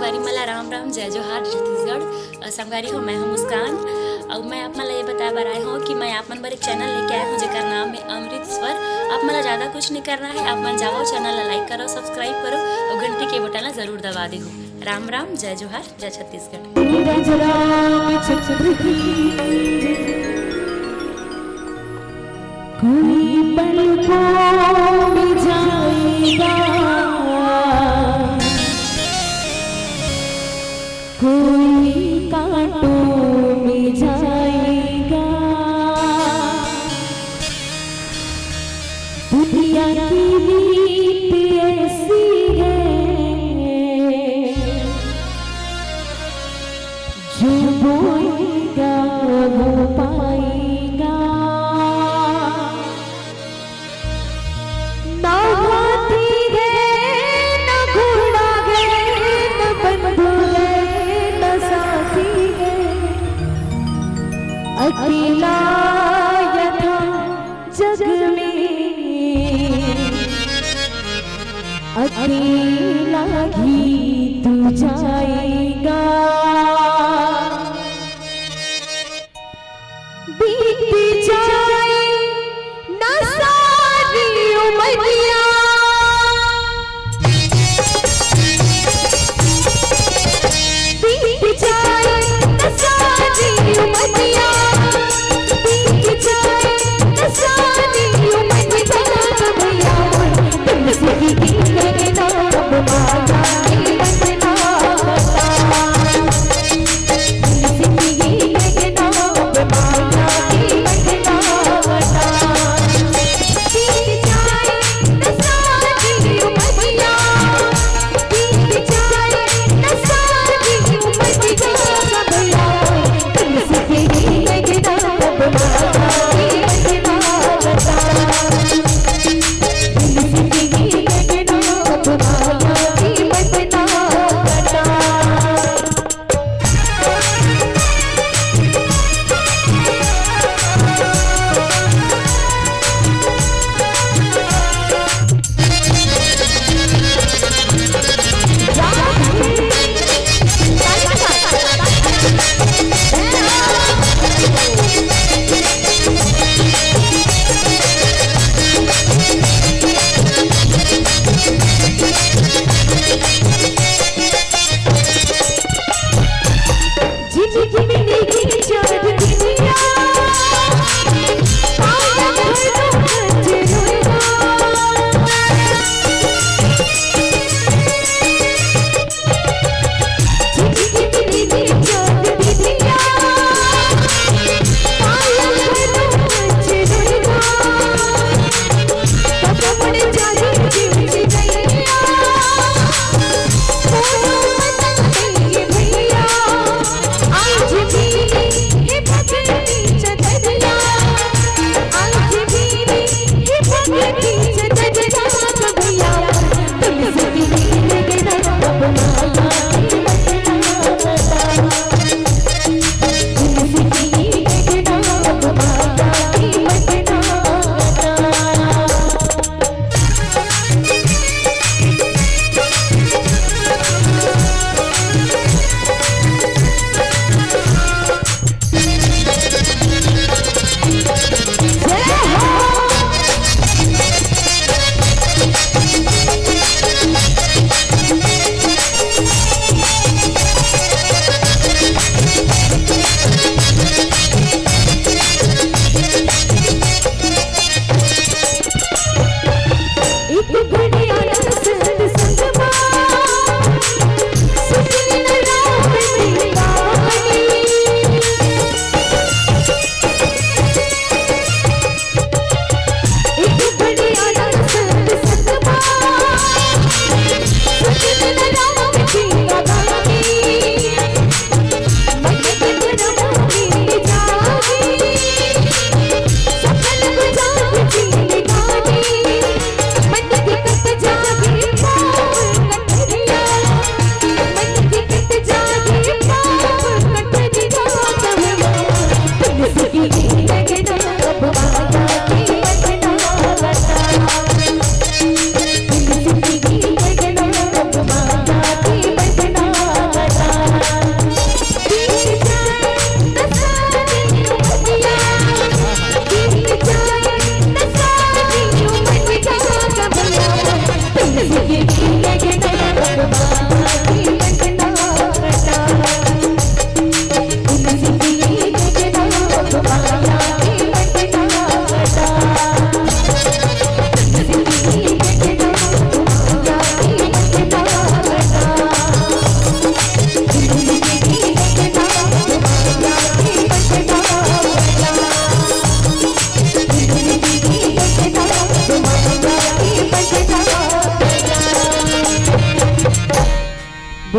संगवारी मला राम राम जय जोहार छत्तीसगढ़। संगवारी हो मैं हूँ मुस्कान और मैं आप मला ये बताया बर आए हूँ कि मैं आप मन बर एक चैनल लेके आया हूँ जेकर नाम है अमृत स्वर। आप मला ज़्यादा कुछ नहीं करना है, आप मन जाओ चैनल ला लाइक करो, सब्सक्राइब करो और घंटी के बटन ला जरूर दबा दे। राम राम जय जोहार जय छत्तीसगढ़। कोई कांटों में जाएगा, दुनिया की रीत ऐसी है, जो बोएगा वो पाएगा। ना हाथी है ना घोड़ा है ना बंधु है ना साथी है, अकेला यथा जग में अकेला ही तू जाएगा। बीती जाए ना सारी उमरिया, बीत जाए ना सारी उमरिया, बीत जाए ना सारी उमरिया भैया, तुमसे ही नाम मांगा बदना बता।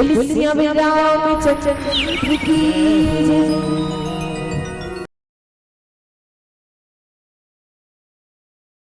बोल सिया रामचंद्र की जय।